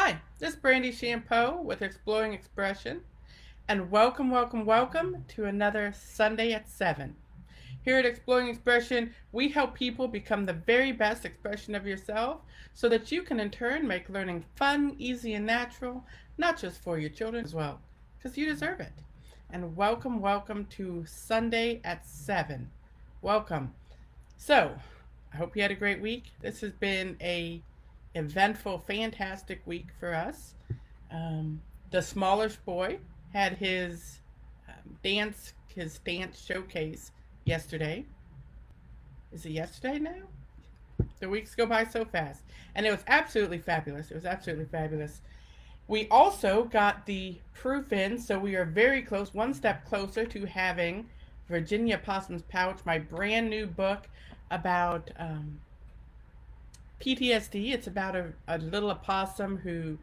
Hi, this is Brandy Shampoo with Exploring Expression, and welcome to another Sunday at 7. Here at Exploring Expression, we help people become the very best expression of yourself so that you can in turn make learning fun, easy, and natural, not just for your children as well, because you deserve it. And welcome to Sunday at 7. Welcome. So, I hope you had a great week. This has been a eventful, fantastic week for us. Um, the smallish boy had his dance showcase yesterday. Is it yesterday now? The weeks go by so fast, and it was absolutely fabulous. It was absolutely fabulous. We also got the proof in, so we are very close, one step closer to having Virginia Possum's Pouch, my brand new book about PTSD. It's about a little opossum who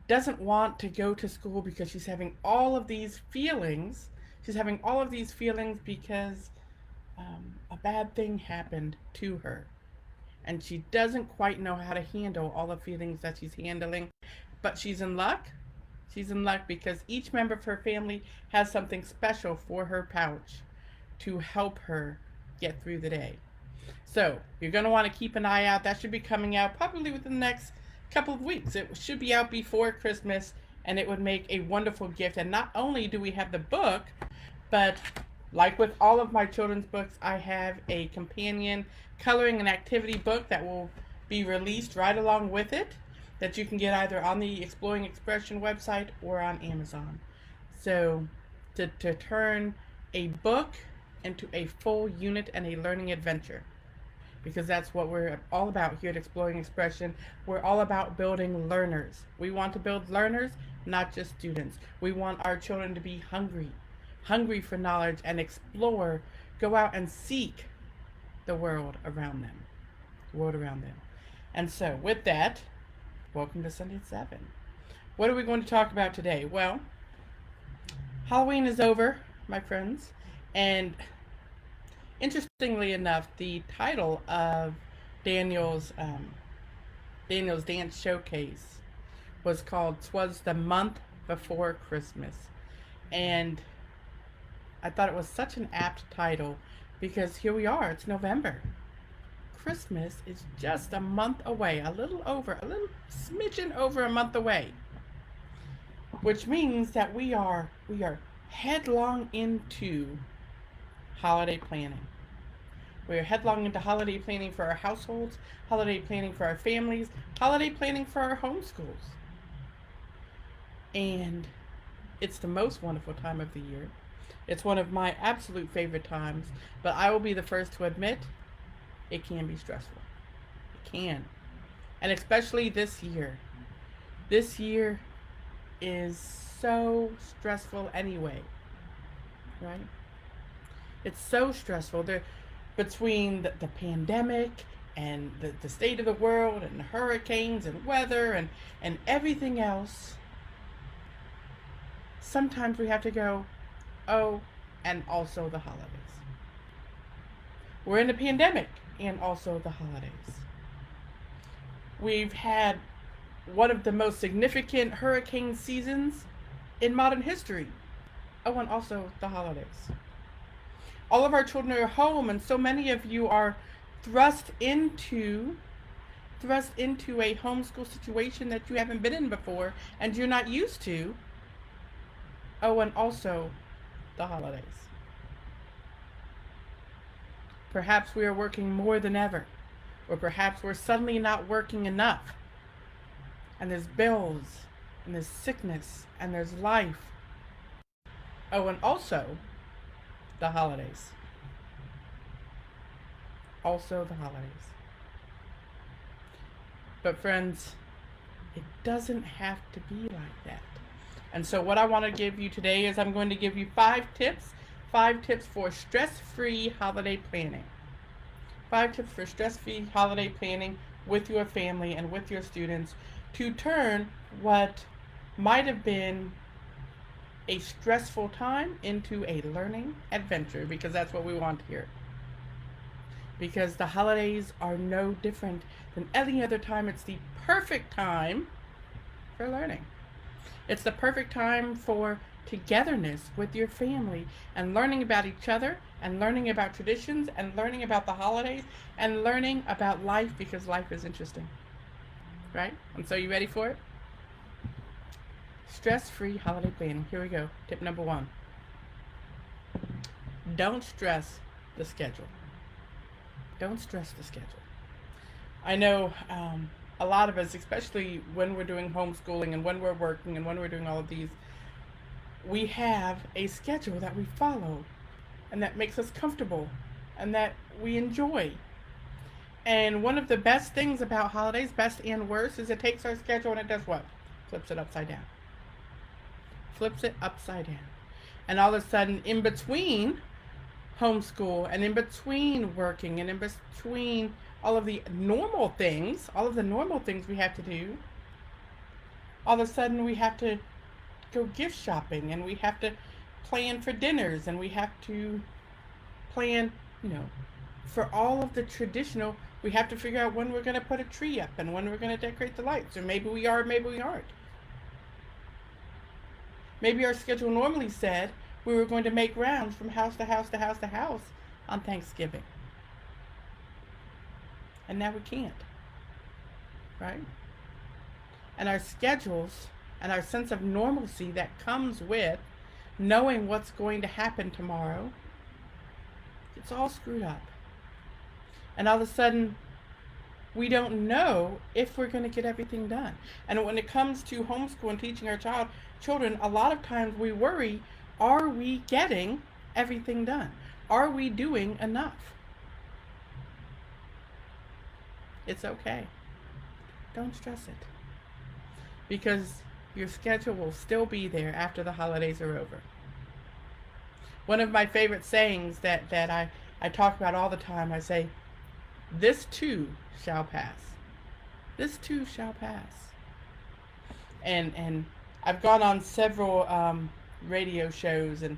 doesn't want to go to school because she's having all of these feelings. She's having all of these feelings because a bad thing happened to her. And she doesn't quite know how to handle all the feelings that she's handling. But she's in luck. She's in luck because each member of her family has something special for her pouch to help her get through the day. So you're going to want to keep an eye out. That should be coming out probably within the next couple of weeks. It should be out before Christmas, and it would make a wonderful gift. And not only do we have the book, but like with all of my children's books, I have a companion coloring and activity book that will be released right along with it, that you can get either on the Exploring Expression website or on Amazon. So to turn a book into a full unit and a learning adventure, because that's what we're all about here at Exploring Expression. We're all about building learners. We want to build learners, not just students. We want our children to be hungry for knowledge and explore, go out and seek the world around them. And so with that, welcome to Sunday at 7. What are we going to talk about today? Well, Halloween is over, my friends, and interestingly enough, the title of Daniel's dance showcase was called "'Twas the Month Before Christmas," and I thought it was such an apt title because here we are. It's November. Christmas is just a month away, a little smidgen over a month away, which means that we are headlong into holiday planning. We are headlong into holiday planning for our households, holiday planning for our families, holiday planning for our homeschools. And it's the most wonderful time of the year. It's one of my absolute favorite times, but I will be the first to admit it can be stressful. It can. And especially this year. This year is so stressful anyway, right? It's so stressful. Between the pandemic and the state of the world and hurricanes and weather and everything else, sometimes we have to go, oh, and also the holidays. We're in a pandemic and also the holidays. We've had one of the most significant hurricane seasons in modern history. Oh, and also the holidays. All of our children are home, and so many of you are thrust into a homeschool situation that you haven't been in before and you're not used to. Oh, and also the holidays. Perhaps we are working more than ever, or perhaps we're suddenly not working enough. And there's bills, and there's sickness, and there's life. Oh, and also the holidays. Also the holidays. But friends, it doesn't have to be like that. And so what I want to give you today is I'm going to give you 5 tips for stress-free holiday planning. 5 tips for stress-free holiday planning with your family and with your students to turn what might have been a stressful time into a learning adventure, because that's what we want here. Because the holidays are no different than any other time. It's the perfect time for learning. It's the perfect time for togetherness with your family and learning about each other and learning about traditions and learning about the holidays and learning about life because life is interesting. Right? And so you ready for it? Stress-free holiday planning. Here we go. Tip number 1. Don't stress the schedule. Don't stress the schedule. I know a lot of us, especially when we're doing homeschooling and when we're working and when we're doing all of these, we have a schedule that we follow and that makes us comfortable and that we enjoy. And one of the best things about holidays, best and worst, is it takes our schedule and it does what? Flips it upside down. Flips it upside down. And all of a sudden, in between homeschool and in between working and in between all of the normal things we have to do, all of a sudden we have to go gift shopping and we have to plan for dinners and we have to plan, for all of the traditional. We have to figure out when we're going to put a tree up and when we're going to decorate the lights. Or maybe we are, maybe we aren't. Maybe our schedule normally said we were going to make rounds from house to house to house to house on Thanksgiving. And now we can't. Right? And our schedules and our sense of normalcy that comes with knowing what's going to happen tomorrow, it's all screwed up. And all of a sudden, we don't know if we're going to get everything done. And when it comes to homeschool and teaching our children, a lot of times we worry, are we getting everything done? Are we doing enough? It's okay. Don't stress it. Because your schedule will still be there after the holidays are over. One of my favorite sayings that I talk about all the time, I say, this too shall pass. This too shall pass. And I've gone on several radio shows and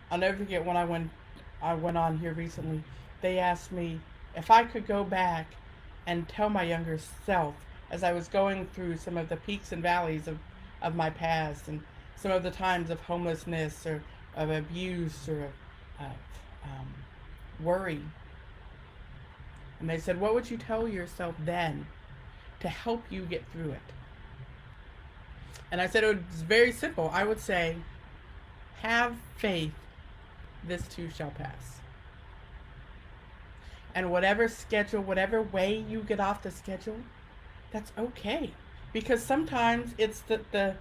I'll never forget when I went on here recently. They asked me if I could go back and tell my younger self as I was going through some of the peaks and valleys of my past and some of the times of homelessness or of abuse or of worry. And they said, what would you tell yourself then to help you get through it? And I said, it was very simple. I would say, have faith, this too shall pass. And whatever schedule, whatever way you get off the schedule, that's okay. Because sometimes it's the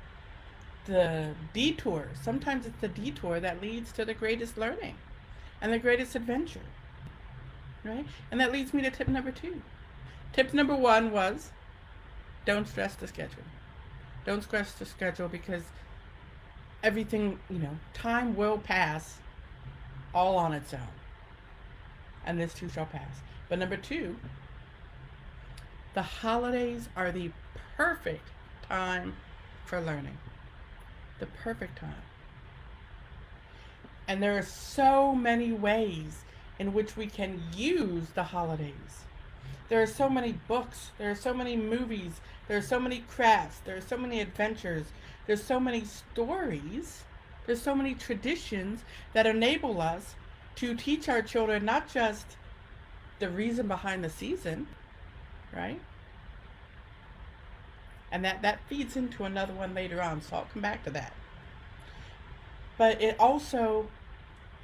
detour. Sometimes it's the detour that leads to the greatest learning and the greatest adventure. Right? And that leads me to tip number 2. Tip number 1 was, don't stress the schedule. Don't stress the schedule because everything, time will pass all on its own. And this too shall pass. But number 2, the holidays are the perfect time for learning. The perfect time. And there are so many ways in which we can use the holidays. There are so many books, there are so many movies, there are so many crafts, there are so many adventures, there's so many stories, there's so many traditions that enable us to teach our children not just the reason behind the season, right? And that feeds into another one later on, so I'll come back to that. But it also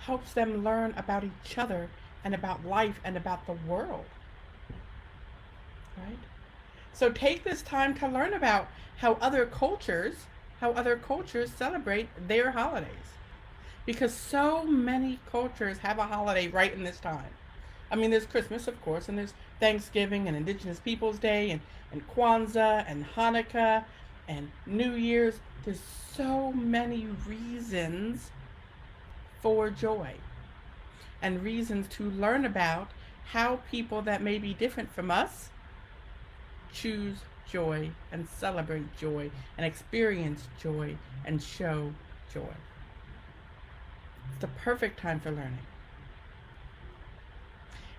helps them learn about each other and about life and about the world. Right? So take this time to learn about how other cultures celebrate their holidays. Because so many cultures have a holiday right in this time. I mean, there's Christmas, of course, and there's Thanksgiving and Indigenous Peoples Day and Kwanzaa and Hanukkah and New Year's. There's so many reasons for joy and reasons to learn about how people that may be different from us choose joy and celebrate joy and experience joy and show joy. It's the perfect time for learning.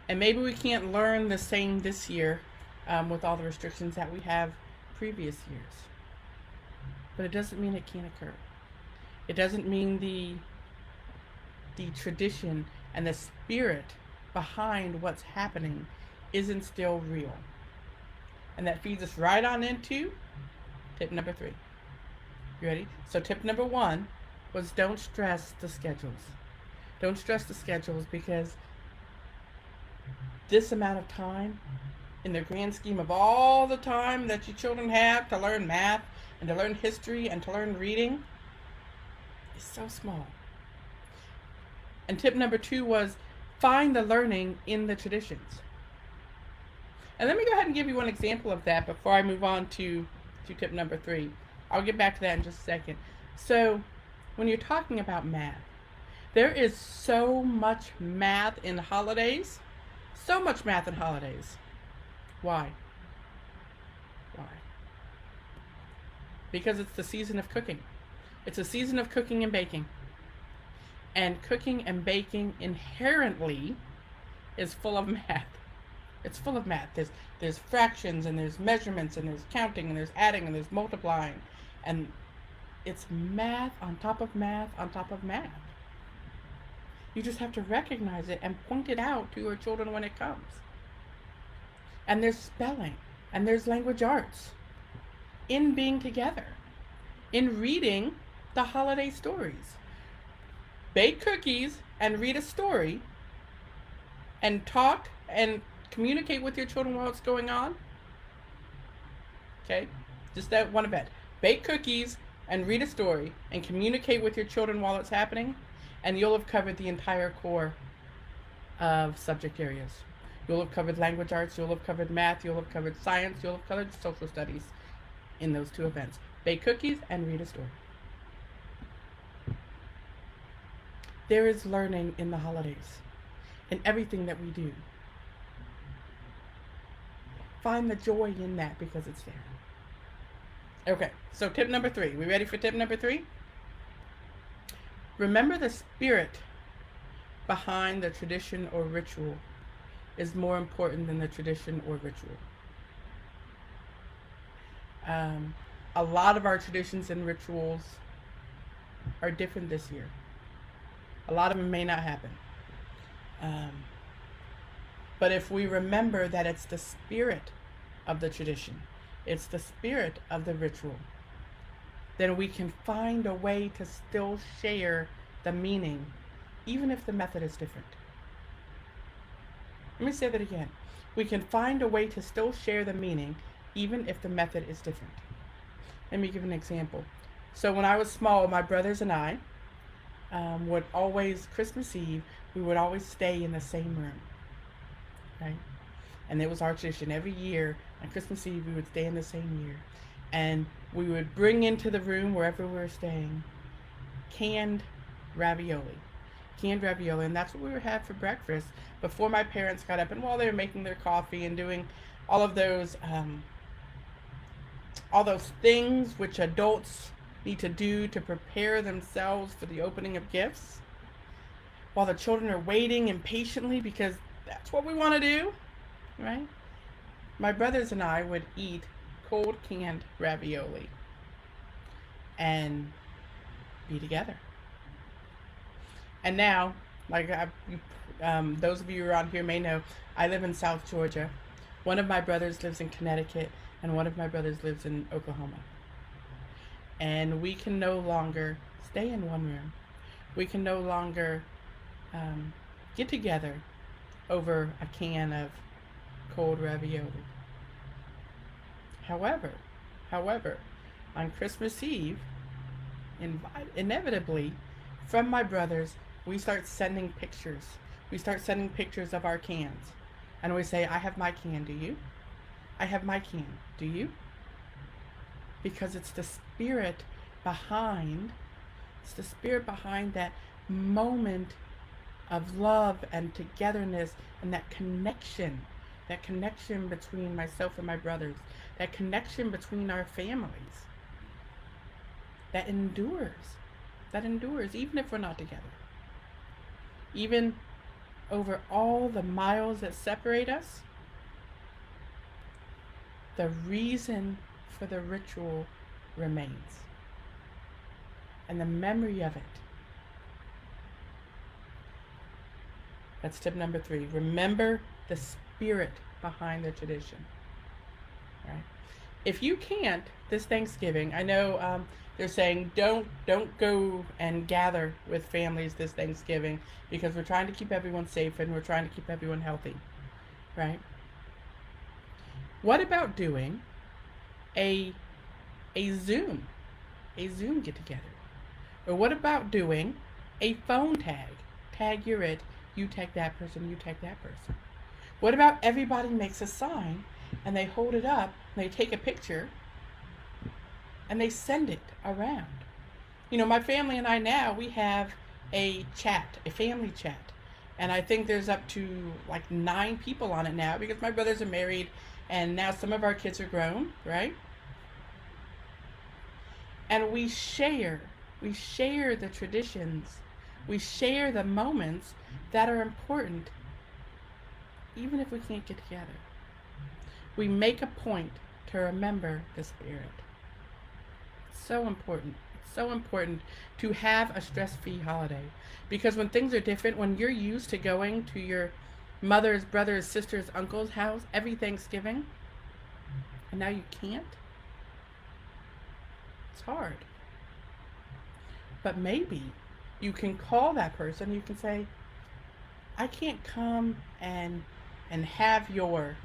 And maybe we can't learn the same this year with all the restrictions that we have previous years. but it doesn't mean it can't occur. It doesn't mean the tradition and the spirit behind what's happening isn't still real. And that feeds us right on into tip number 3. You ready? So tip number 1 was don't stress the schedules. Don't stress the schedules, because this amount of time, in the grand scheme of all the time that your children have to learn math and to learn history and to learn reading, is so small. And tip number 2 was find the learning in the traditions. And let me go ahead and give you one example of that before I move on to tip number 3. I'll get back to that in just a second. So, when you're talking about math, there is so much math in holidays. So much math in holidays. Why? Why? Because it's the season of cooking. It's a season of cooking and baking. And cooking and baking inherently is full of math. It's full of math. There's fractions, and there's measurements, and there's counting, and there's adding, and there's multiplying. And it's math on top of math on top of math. You just have to recognize it and point it out to your children when it comes. And there's spelling, and there's language arts in being together, in reading the holiday stories. Bake cookies and read a story and talk and communicate with your children while it's going on. Okay? Just that one event. Bake cookies and read a story and communicate with your children while it's happening, and you'll have covered the entire core of subject areas. You'll have covered language arts, you'll have covered math, you'll have covered science, you'll have covered social studies in those 2 events. Bake cookies and read a story. There is learning in the holidays, in everything that we do. Find the joy in that, because it's there. Okay, so tip number 3. We ready for tip number 3? Remember, the spirit behind the tradition or ritual is more important than the tradition or ritual. A lot of our traditions and rituals are different this year. A lot of them may not happen. But if we remember that it's the spirit of the tradition, it's the spirit of the ritual, then we can find a way to still share the meaning, even if the method is different. Let me say that again. We can find a way to still share the meaning, even if the method is different. Let me give an example. So when I was small, my brothers and I would always, Christmas Eve, we would always stay in the same room, right? And it was our tradition. Every year on Christmas Eve, we would stay in the same year. And we would bring into the room, wherever we were staying, canned ravioli. Canned ravioli. And that's what we would have for breakfast before my parents got up and while they were making their coffee and doing all those things which adults need to do to prepare themselves for the opening of gifts, while the children are waiting impatiently because that's what we want to do, right? My brothers and I would eat cold canned ravioli and be together. And now, like those of you around here may know, I live in South Georgia. One of my brothers lives in Connecticut, and one of my brothers lives in Oklahoma. And we can no longer stay in one room. We can no longer get together over a can of cold ravioli. However, on Christmas Eve, inevitably, from my brothers, we start sending pictures. We start sending pictures of our cans. And we say, I have my can, do you? I have my can, do you? Because it's the spirit behind that moment of love and togetherness, and that connection between myself and my brothers, that connection between our families, that endures, even if we're not together. Even over all the miles that separate us, the reason for the ritual remains. and the memory of it. That's tip number 3. Remember the spirit behind the tradition. Right? If you can't this Thanksgiving, I know they're saying don't go and gather with families this Thanksgiving because we're trying to keep everyone safe and we're trying to keep everyone healthy, right? What about doing a Zoom get together? Or what about doing a phone tag? Tag you're it, you tag that person, you tag that person. What about everybody makes a sign and they hold it up and they take a picture and they send it around? You know, my family and I now, we have a chat, a family chat. And I think there's up to like 9 people on it now because my brothers are married and now some of our kids are grown, right? And we share the traditions, we share the moments that are important, even if we can't get together. We make a point to remember the spirit. It's so important. It's so important to have a stress-free holiday because when things are different, when you're used to going to your mother's, brother's, sister's, uncle's house every Thanksgiving, and now you can't, it's hard. But maybe you can call that person. You can say, I can't come and have your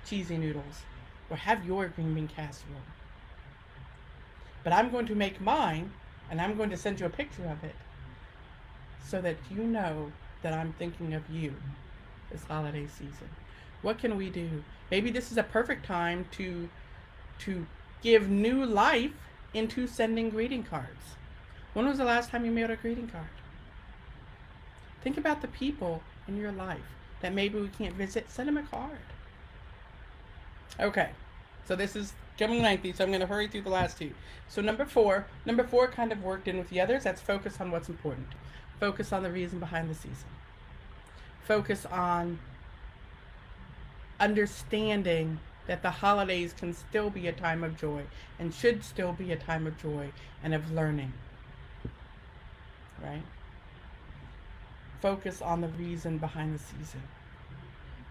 cheesy noodles or have your green bean casserole, but I'm going to make mine and I'm going to send you a picture of it so that you know that I'm thinking of you this holiday season. What can we do? Maybe this is a perfect time to give new life into sending greeting cards. When was the last time you mailed a greeting card? Think about the people in your life that maybe we can't visit. Send them a card. Okay, so this is getting lengthy, so I'm going to hurry through the last 2. So number four kind of worked in with the others. That's focus on what's important. Focus on the reason behind the season. Focus on understanding that the holidays can still be a time of joy and should still be a time of joy and of learning. Right? Focus on the reason behind the season.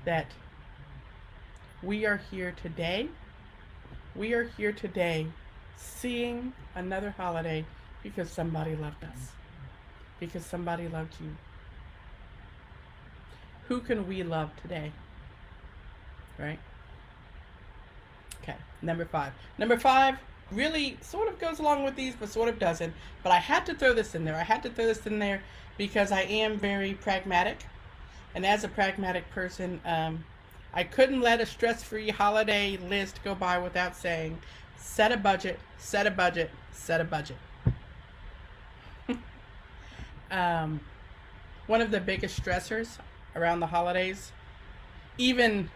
That we are here today. We are here today seeing another holiday because somebody loved us. Because somebody loved you. Who can we love today? Right? Okay, number 5. Number 5 really sort of goes along with these, but sort of doesn't. But I had to throw this in there. I had to throw this in there because I am very pragmatic. And as a pragmatic person, I couldn't let a stress-free holiday list go by without saying, set a budget, set a budget, set a budget. One of the biggest stressors around the holidays, even,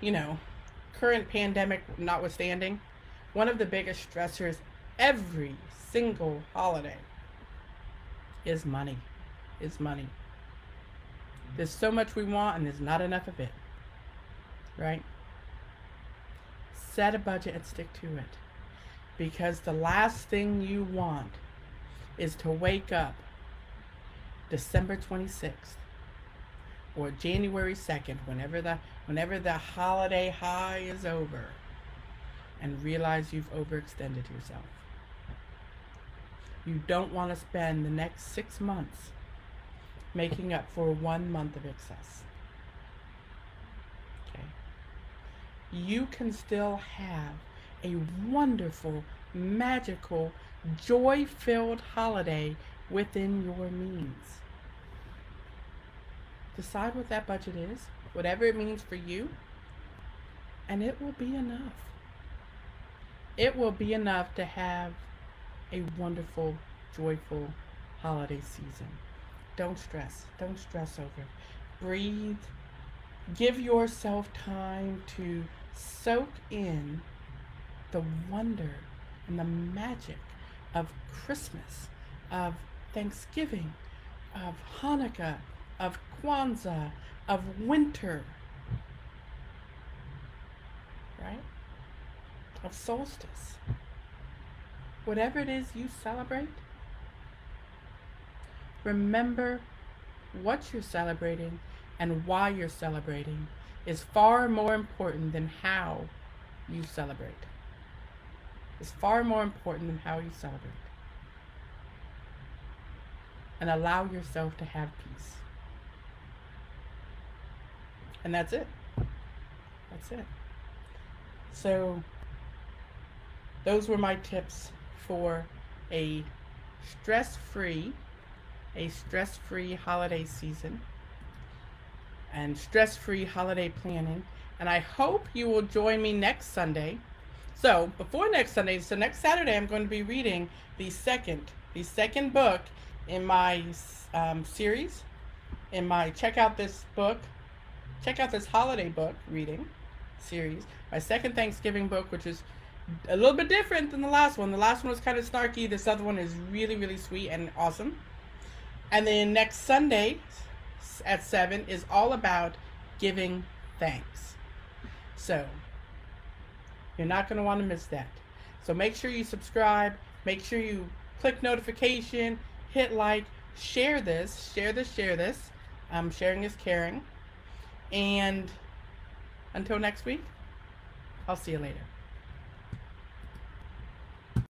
current pandemic notwithstanding, one of the biggest stressors every single holiday is money. There's so much we want and there's not enough of it. Right? Set a budget and stick to it. Because the last thing you want is to wake up December 26th or January 2nd, whenever the holiday high is over, and realize you've overextended yourself. You don't want to spend the next 6 months making up for 1 month of excess. Okay? You can still have a wonderful, magical, joy-filled holiday within your means. Decide what that budget is, whatever it means for you, and it will be enough. It will be enough to have a wonderful, joyful holiday season. Don't stress. Don't stress over it. Breathe. Give yourself time to soak in the wonder and the magic of Christmas, of Thanksgiving, of Hanukkah, of Kwanzaa, of winter, right? Of solstice. whatever it is you celebrate, remember what you're celebrating and why you're celebrating is far more important than how you celebrate. It's far more important than how you celebrate. And allow yourself to have peace. And that's it. That's it. So, those were my tips for a stress-free holiday season and stress-free holiday planning. And I hope you will join me next Sunday. So before next Sunday, so next Saturday, I'm going to be reading the second book in my series, in my check out this holiday book reading series. My second Thanksgiving book, which is a little bit different than the last one. The last one was kind of snarky. This other one is really, really sweet and awesome. And then next Sunday at 7 is all about giving thanks. So you're not going to want to miss that. So make sure you subscribe. Make sure you click notification, hit like, share this. Sharing is caring. And until next week, I'll see you later.